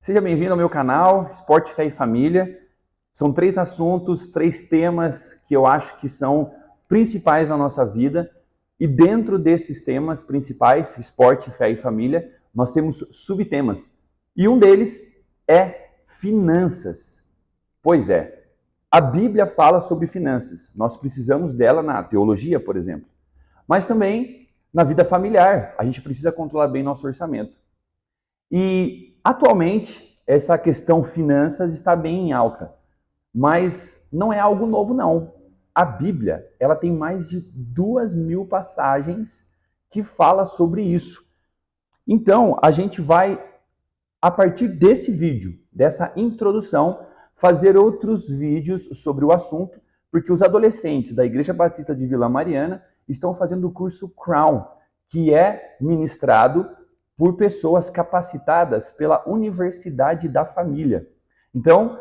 Seja bem-vindo ao meu canal, Esporte, Fé e Família. São 3 assuntos, 3 temas que eu acho que são principais na nossa vida. E dentro desses temas principais, esporte, fé e família, nós temos subtemas. E um deles é finanças. Pois é, a Bíblia fala sobre finanças. Nós precisamos dela na teologia, por exemplo. Mas também na vida familiar, a gente precisa controlar bem nosso orçamento. E atualmente essa questão finanças está bem em alta, mas não é algo novo não. A Bíblia, ela tem mais de 2.000 passagens que fala sobre isso. Então, a gente vai, a partir desse vídeo, dessa introdução, fazer outros vídeos sobre o assunto, porque os adolescentes da Igreja Batista de Vila Mariana estão fazendo o curso Crown, que é ministrado por pessoas capacitadas pela Universidade da Família. Então,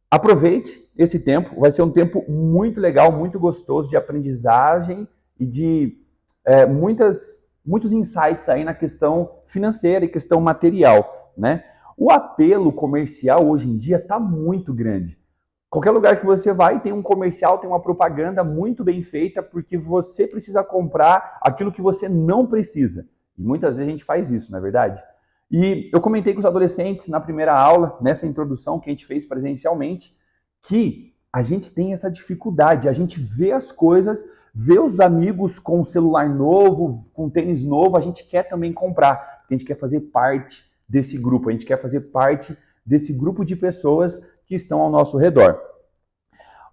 aproveite esse tempo, vai ser um tempo muito legal, muito gostoso de aprendizagem e de muitos insights aí na questão financeira e questão material, né? O apelo comercial hoje em dia está muito grande. Qualquer lugar que você vai tem um comercial, tem uma propaganda muito bem feita, porque você precisa comprar aquilo que você não precisa. E muitas vezes a gente faz isso, não é verdade? E eu comentei com os adolescentes na primeira aula, nessa introdução que a gente fez presencialmente, que a gente tem essa dificuldade, a gente vê as coisas, vê os amigos com um celular novo, com um tênis novo, a gente quer também comprar, porque a gente quer fazer parte desse grupo, a gente quer fazer parte desse grupo de pessoas que estão ao nosso redor.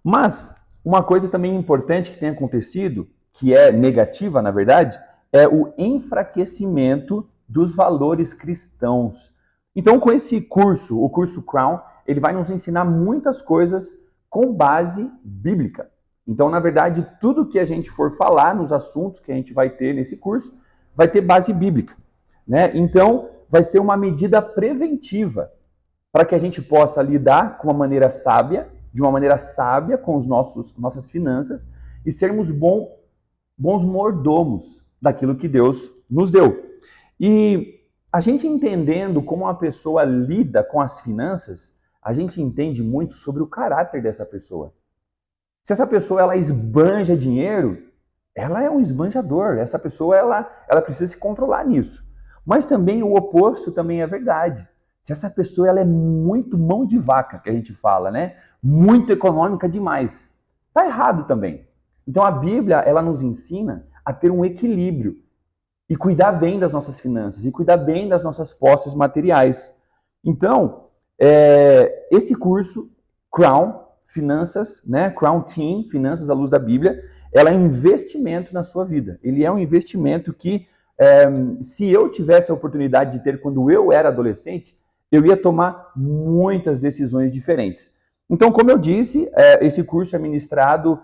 Mas uma coisa também importante que tem acontecido, que é negativa na verdade, é o enfraquecimento dos valores cristãos. Então, com esse curso, o curso Crown, ele vai nos ensinar muitas coisas com base bíblica. Então, na verdade, tudo que a gente for falar nos assuntos que a gente vai ter nesse curso, vai ter base bíblica, né? Então, vai ser uma medida preventiva para que a gente possa lidar com uma maneira sábia, de uma maneira sábia com os nossas finanças e sermos bons mordomos daquilo que Deus nos deu. E a gente entendendo como uma pessoa lida com as finanças, a gente entende muito sobre o caráter dessa pessoa. Se essa pessoa ela esbanja dinheiro, ela é um esbanjador. Essa pessoa ela precisa se controlar nisso. Mas também o oposto também é verdade. Se essa pessoa ela é muito mão de vaca, que a gente fala, né? Muito econômica demais, tá errado também. Então a Bíblia ela nos ensina a ter um equilíbrio e cuidar bem das nossas finanças e cuidar bem das nossas posses materiais. Então, esse curso, Crown, Finanças, né? Crown Team, Finanças à Luz da Bíblia, ela é um investimento na sua vida. Ele é um investimento que, se eu tivesse a oportunidade de ter quando eu era adolescente, eu ia tomar muitas decisões diferentes. Então, como eu disse, esse curso é ministrado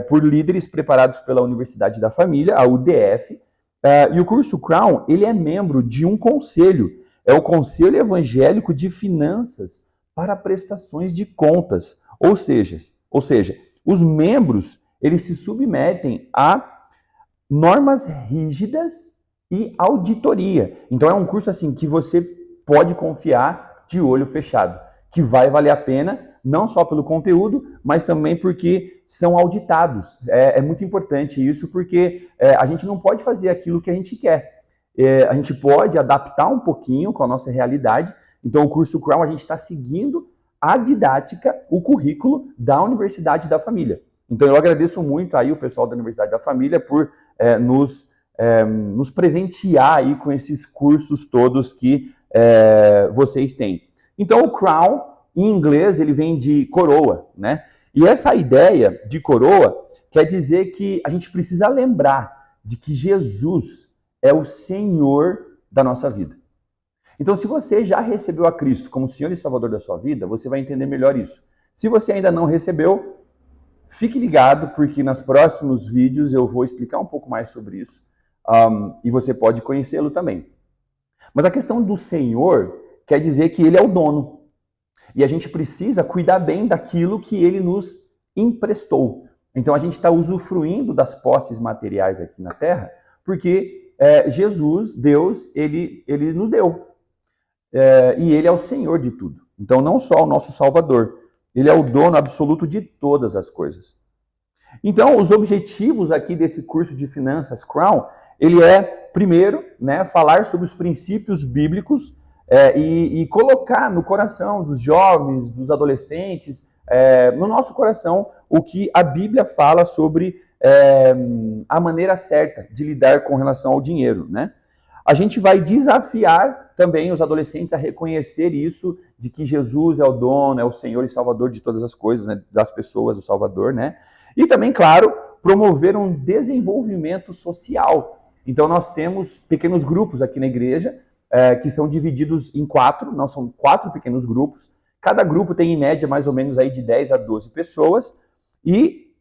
por líderes preparados pela Universidade da Família, a UDF, e o curso Crown, ele é membro de um conselho, é o Conselho Evangélico de Finanças para Prestações de Contas, ou seja, os membros, eles se submetem a normas rígidas e auditoria. Então é um curso assim que você pode confiar de olho fechado, que vai valer a pena, não só pelo conteúdo, mas também porque são auditados. É muito importante isso, porque a gente não pode fazer aquilo que a gente quer. A gente pode adaptar um pouquinho com a nossa realidade. Então, o curso Crown, a gente está seguindo a didática, o currículo da Universidade da Família. Então, eu agradeço muito aí o pessoal da Universidade da Família por nos presentear aí com esses cursos todos que vocês têm. Então, o Crown, em inglês, ele vem de coroa, né? E essa ideia de coroa quer dizer que a gente precisa lembrar de que Jesus é o Senhor da nossa vida. Então, se você já recebeu a Cristo como Senhor e Salvador da sua vida, você vai entender melhor isso. Se você ainda não recebeu, fique ligado, porque nos próximos vídeos eu vou explicar um pouco mais sobre isso, e você pode conhecê-lo também. Mas a questão do Senhor quer dizer que Ele é o dono. E a gente precisa cuidar bem daquilo que Ele nos emprestou. Então a gente está usufruindo das posses materiais aqui na Terra, porque Jesus, Deus, Ele nos deu. e ele é o Senhor de tudo. Então, não só o nosso Salvador, ele é o dono absoluto de todas as coisas. Então, os objetivos aqui desse curso de Finanças Crown, ele é, primeiro, né, falar sobre os princípios bíblicos e colocar no coração dos jovens, dos adolescentes, no nosso coração, o que a Bíblia fala sobre a maneira certa de lidar com relação ao dinheiro, né? A gente vai desafiar também os adolescentes a reconhecer isso, de que Jesus é o dono, é o Senhor e Salvador de todas as coisas, né, das pessoas, o Salvador, né? E também, claro, promover um desenvolvimento social. Então, nós temos pequenos grupos aqui na igreja, que são divididos em 4, nós são 4 pequenos grupos. Cada grupo tem, em média, mais ou menos aí de 10 a 12 pessoas. E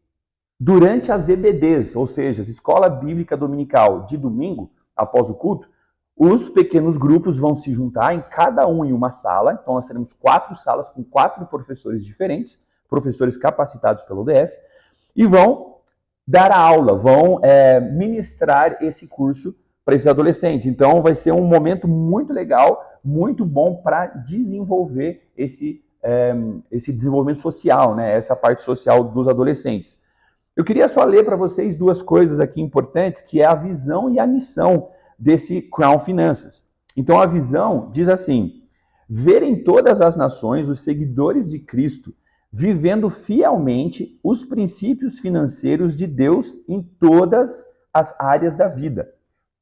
durante as EBDs, ou seja, a Escola Bíblica Dominical de domingo, após o culto, os pequenos grupos vão se juntar, em cada um em uma sala. Então, nós teremos 4 salas com 4 professores diferentes, professores capacitados pelo UDF, e vão dar a aula, vão ministrar esse curso para esses adolescentes. Então, vai ser um momento muito legal, muito bom para desenvolver esse desenvolvimento social, né? Essa parte social dos adolescentes. Eu queria só ler para vocês 2 coisas aqui importantes, que é a visão e a missão desse Crown Finanças. Então, a visão diz assim: ver em todas as nações os seguidores de Cristo vivendo fielmente os princípios financeiros de Deus em todas as áreas da vida.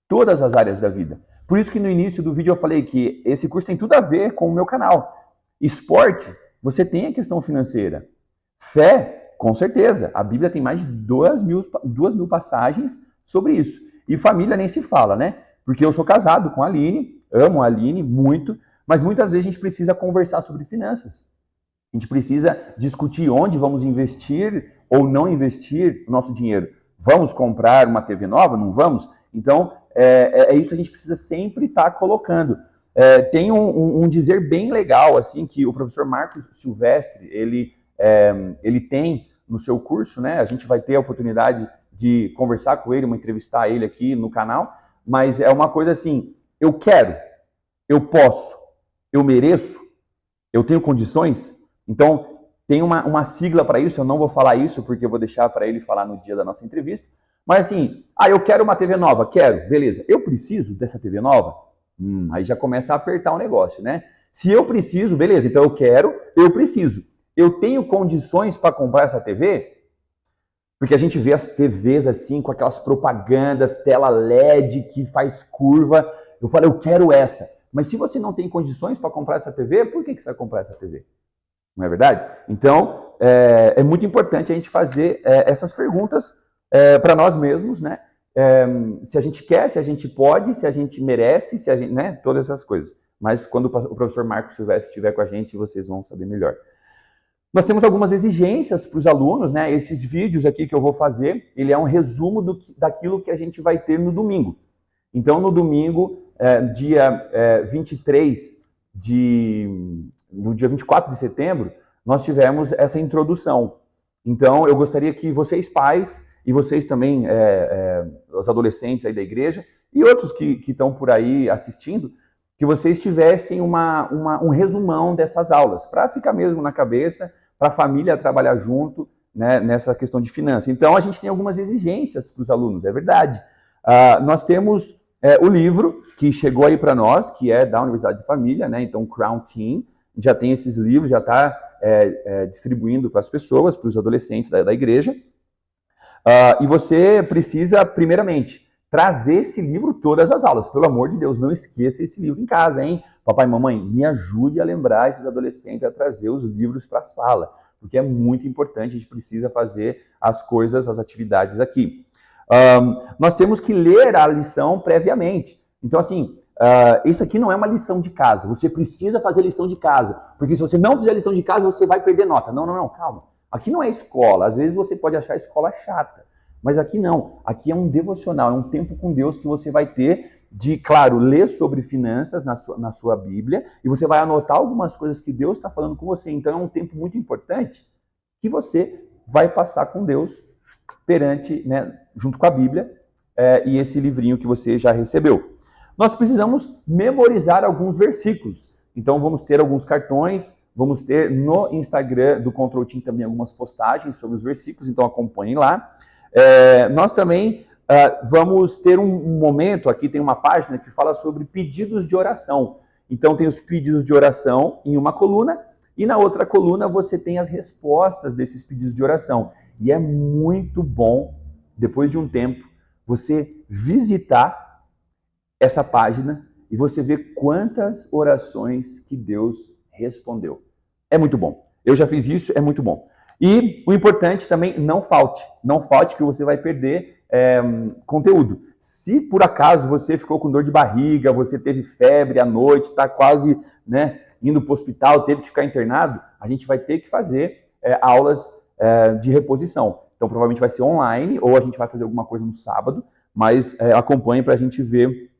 Todas as áreas da vida. Por isso que no início do vídeo eu falei que esse curso tem tudo a ver com o meu canal. Esporte, você tem a questão financeira. Fé, com certeza. A Bíblia tem mais de 2.000 passagens sobre isso. E família nem se fala, né? Porque eu sou casado com a Aline, amo a Aline muito, mas muitas vezes a gente precisa conversar sobre finanças. A gente precisa discutir onde vamos investir ou não investir o nosso dinheiro. Vamos comprar uma TV nova? Não vamos? Então, é isso que a gente precisa sempre estar colocando. Tem um dizer bem legal, assim, que o professor Marcos Silvestre, ele tem no seu curso, né? A gente vai ter a oportunidade de conversar com ele, entrevistar ele aqui no canal, mas é uma coisa assim: eu quero, eu posso, eu mereço, eu tenho condições. Então, tem uma sigla para isso, eu não vou falar isso porque eu vou deixar para ele falar no dia da nossa entrevista, mas assim, eu quero uma TV nova, quero, beleza, eu preciso dessa TV nova? Aí já começa a apertar o negócio, né? Se eu preciso, beleza, então eu quero, eu preciso. Eu tenho condições para comprar essa TV? Porque a gente vê as TVs assim, com aquelas propagandas, tela LED que faz curva. Eu falo, eu quero essa. Mas se você não tem condições para comprar essa TV, por que você vai comprar essa TV? Não é verdade? Então, é muito importante a gente fazer essas perguntas para nós mesmos, né? Se a gente quer, se a gente pode, se a gente merece, se a gente, né? Todas essas coisas. Mas quando o professor Marcos Silvestre estiver com a gente, vocês vão saber melhor. Nós temos algumas exigências para os alunos, né? Esses vídeos aqui que eu vou fazer, ele é um resumo daquilo que a gente vai ter no domingo. Então, no domingo, dia 24 de setembro, nós tivemos essa introdução. Então, eu gostaria que vocês, pais, e vocês também, os adolescentes aí da igreja, e outros que estão por aí assistindo, que vocês tivessem um resumão dessas aulas, para ficar mesmo na cabeça, para a família trabalhar junto, né, nessa questão de finanças. Então, a gente tem algumas exigências para os alunos, é verdade. Nós temos o livro que chegou aí para nós, que é da Universidade de Família, né? Então, Crown Team já tem esses livros, já está distribuindo para as pessoas, para os adolescentes da igreja. E você precisa, primeiramente, trazer esse livro todas as aulas. Pelo amor de Deus, não esqueça esse livro em casa, hein? Papai e mamãe, me ajude a lembrar esses adolescentes a trazer os livros para a sala, porque é muito importante, a gente precisa fazer as coisas, as atividades aqui. Nós temos que ler a lição previamente. Então, assim, isso aqui não é uma lição de casa. Você precisa fazer lição de casa, porque se você não fizer lição de casa, você vai perder nota. Não, calma. Aqui não é escola. Às vezes você pode achar a escola chata, mas aqui não. Aqui é um devocional, é um tempo com Deus que você vai ter de, claro, ler sobre finanças na sua Bíblia, e você vai anotar algumas coisas que Deus está falando com você. Então é um tempo muito importante que você vai passar com Deus perante, né, junto com a Bíblia e esse livrinho que você já recebeu. Nós precisamos memorizar alguns versículos. Então vamos ter alguns cartões, vamos ter no Instagram do Control Team também algumas postagens sobre os versículos, então acompanhem lá. Nós também vamos ter um momento, aqui tem uma página que fala sobre pedidos de oração. Então tem os pedidos de oração em uma coluna e na outra coluna você tem as respostas desses pedidos de oração. E é muito bom, depois de um tempo, você visitar essa página e você ver quantas orações que Deus respondeu. É muito bom. Eu já fiz isso, é muito bom. E o importante também, não falte. Não falte que você vai perder conteúdo. Se por acaso você ficou com dor de barriga, você teve febre à noite, está quase indo para o hospital, teve que ficar internado, a gente vai ter que fazer aulas de reposição. Então provavelmente vai ser online ou a gente vai fazer alguma coisa no sábado, mas acompanhe para a gente ver,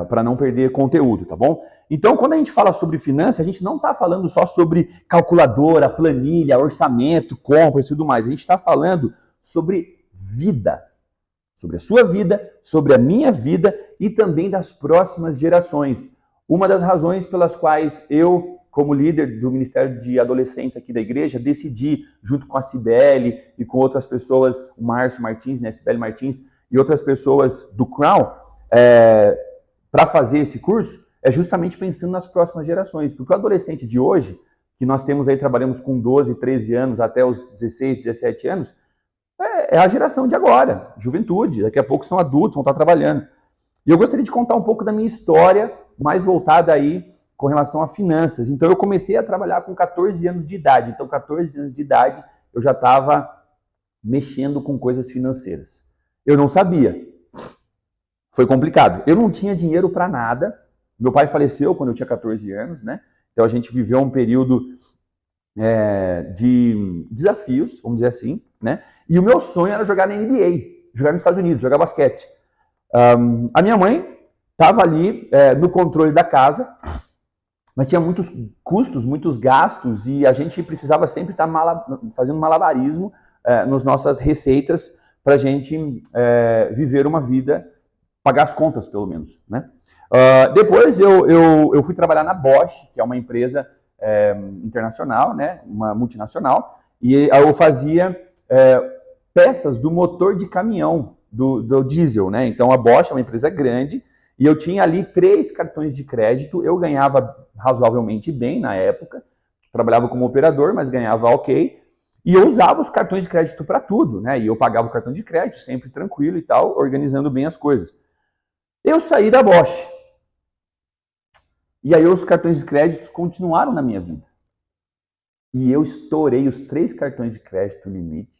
para não perder conteúdo, tá bom? Então, quando a gente fala sobre finanças, a gente não está falando só sobre calculadora, planilha, orçamento, compras e tudo mais. A gente está falando sobre vida, sobre a sua vida, sobre a minha vida e também das próximas gerações. Uma das razões pelas quais eu, como líder do Ministério de Adolescentes aqui da igreja, decidi, junto com a Cibele e com outras pessoas, o Márcio Martins, a Cibele Martins e outras pessoas do Crown, para fazer esse curso, é justamente pensando nas próximas gerações. Porque o adolescente de hoje, que nós temos aí, trabalhamos com 12, 13 anos até os 16, 17 anos, é a geração de agora, juventude. Daqui a pouco são adultos, vão estar trabalhando. E eu gostaria de contar um pouco da minha história, mais voltada aí com relação a finanças. Então eu comecei a trabalhar com 14 anos de idade. Então 14 anos de idade eu já estava mexendo com coisas financeiras. Eu não sabia. Foi complicado. Eu não tinha dinheiro para nada. Meu pai faleceu quando eu tinha 14 anos, né? Então a gente viveu um período de desafios, vamos dizer assim, né? E o meu sonho era jogar na NBA, jogar nos Estados Unidos, jogar basquete. A minha mãe estava ali no controle da casa, mas tinha muitos custos, muitos gastos, e a gente precisava sempre estar fazendo malabarismo nas nossas receitas para a gente viver uma vida, pagar as contas, pelo menos, né? Depois eu fui trabalhar na Bosch, que é uma empresa internacional, né? Uma multinacional, e eu fazia peças do motor de caminhão, do diesel, né? Então a Bosch é uma empresa grande, e eu tinha ali 3 cartões de crédito, eu ganhava razoavelmente bem na época, trabalhava como operador, mas ganhava ok, e eu usava os cartões de crédito para tudo, né? E eu pagava o cartão de crédito sempre tranquilo e tal, organizando bem as coisas. Eu saí da Bosch. E aí os cartões de crédito continuaram na minha vida. E eu estourei os 3 cartões de crédito limite.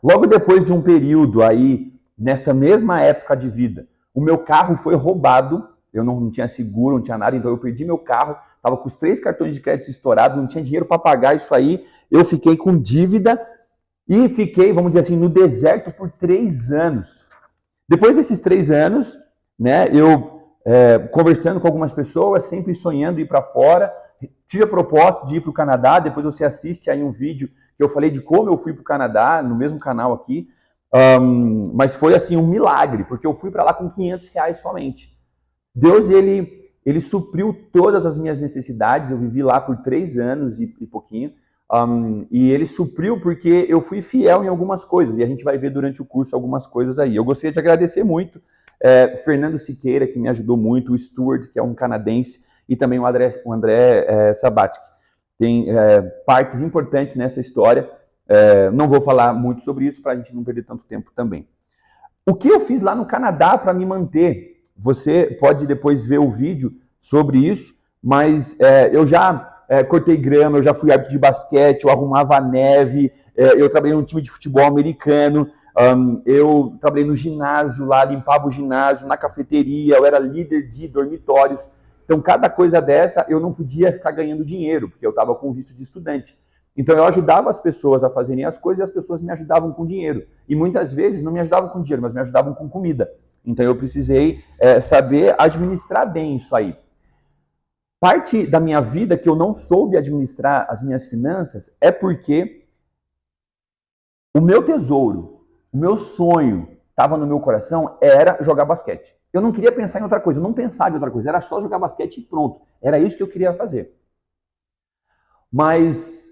Logo depois de um período aí, nessa mesma época de vida, o meu carro foi roubado. Eu não tinha seguro, não tinha nada, então eu perdi meu carro. Estava com os 3 cartões de crédito estourados, não tinha dinheiro para pagar isso aí. Eu fiquei com dívida e fiquei, vamos dizer assim, no deserto por 3 anos. Depois desses 3 anos, né, eu conversando com algumas pessoas, sempre sonhando ir para fora, tive a proposta de ir para o Canadá. Depois você assiste aí um vídeo que eu falei de como eu fui para o Canadá, no mesmo canal aqui, mas foi assim um milagre, porque eu fui para lá com R$500 somente. Deus, ele supriu todas as minhas necessidades. Eu vivi lá por 3 anos e pouquinho, e ele supriu porque eu fui fiel em algumas coisas, e a gente vai ver durante o curso algumas coisas aí. Eu gostaria de agradecer muito Fernando Siqueira, que me ajudou muito, o Stuart, que é um canadense, e também o André Sabatic. Tem partes importantes nessa história. Não vou falar muito sobre isso para a gente não perder tanto tempo também. O que eu fiz lá no Canadá para me manter? Você pode depois ver o vídeo sobre isso, mas eu já cortei grama, eu já fui árbitro de basquete, eu arrumava a neve, eu trabalhei num time de futebol americano, eu trabalhei no ginásio lá, limpava o ginásio, na cafeteria, eu era líder de dormitórios. Então, cada coisa dessa, eu não podia ficar ganhando dinheiro, porque eu estava com visto de estudante. Então, eu ajudava as pessoas a fazerem as coisas e as pessoas me ajudavam com dinheiro. E muitas vezes não me ajudavam com dinheiro, mas me ajudavam com comida. Então, eu precisei saber administrar bem isso aí. Parte da minha vida que eu não soube administrar as minhas finanças é porque o meu tesouro, o meu sonho estava no meu coração, era jogar basquete. Eu não queria pensar em outra coisa, eu não pensava em outra coisa, era só jogar basquete e pronto. Era isso que eu queria fazer. Mas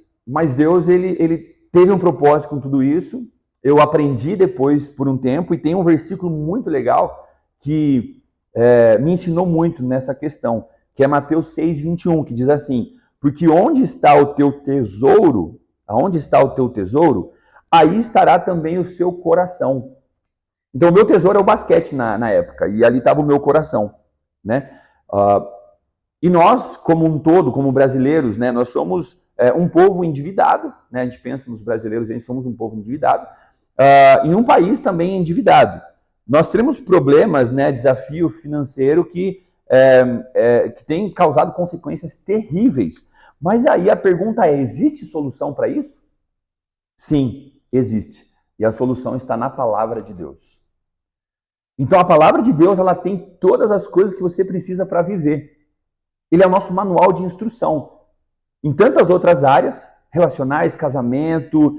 Deus, ele teve um propósito com tudo isso. Eu aprendi depois por um tempo, e tem um versículo muito legal que me ensinou muito nessa questão, que é Mateus 6:21, que diz assim: porque onde está o teu tesouro, aí estará também o seu coração. Então, o meu tesouro é o basquete na época, e ali estava o meu coração, né? E nós, como um todo, como brasileiros, né, nós somos um povo endividado, né? A gente pensa nos brasileiros, a gente somos um povo endividado, e um país também endividado. Nós temos problemas, né, desafio financeiro que tem causado consequências terríveis. Mas aí a pergunta é, existe solução para isso? Sim, existe. E a solução está na palavra de Deus. Então a palavra de Deus, ela tem todas as coisas que você precisa para viver. Ele é o nosso manual de instrução. Em tantas outras áreas, relacionais, casamento,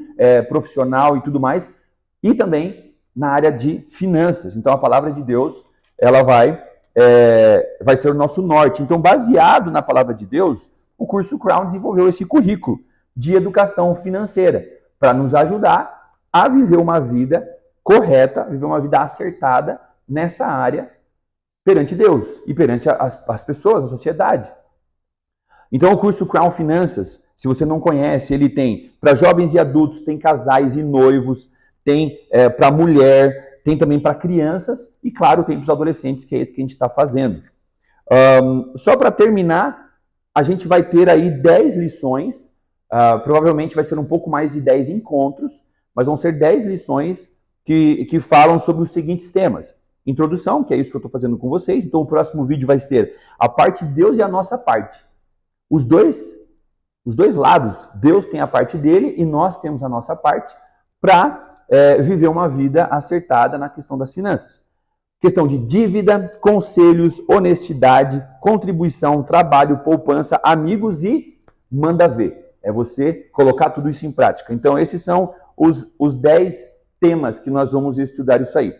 profissional e tudo mais, e também na área de finanças. Então a palavra de Deus, ela vai ser o nosso norte. Então, baseado na palavra de Deus, o curso Crown desenvolveu esse currículo de educação financeira para nos ajudar a viver uma vida correta, viver uma vida acertada nessa área perante Deus e perante as pessoas, a sociedade. Então, o curso Crown Finanças, se você não conhece, ele tem para jovens e adultos, tem casais e noivos, tem para mulher, tem também para crianças e, claro, tem para os adolescentes, que é isso que a gente está fazendo. Só para terminar, a gente vai ter aí 10 lições, provavelmente vai ser um pouco mais de 10 encontros, mas vão ser 10 lições que falam sobre os seguintes temas. Introdução, que é isso que eu estou fazendo com vocês. Então, o próximo vídeo vai ser a parte de Deus e a nossa parte. Os dois lados, Deus tem a parte dele e nós temos a nossa parte para viver uma vida acertada na questão das finanças. Questão de dívida, conselhos, honestidade, contribuição, trabalho, poupança, amigos e manda ver. É você colocar tudo isso em prática. Então, esses são os 10 temas que nós vamos estudar isso aí.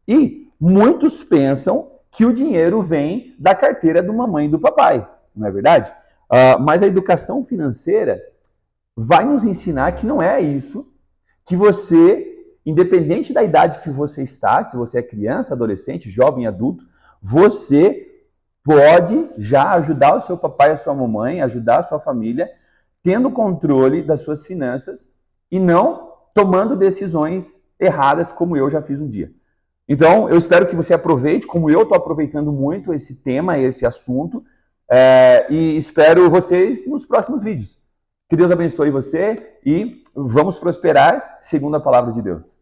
E muitos pensam que o dinheiro vem da carteira da mamãe e do papai, não é verdade? Mas a educação financeira vai nos ensinar que não é isso, que você, independente da idade que você está, se você é criança, adolescente, jovem, adulto, você pode já ajudar o seu papai e a sua mamãe, ajudar a sua família, tendo controle das suas finanças e não tomando decisões erradas como eu já fiz um dia. Então, eu espero que você aproveite, como eu estou aproveitando muito esse tema, esse assunto, e espero vocês nos próximos vídeos. Que Deus abençoe você e vamos prosperar segundo a palavra de Deus.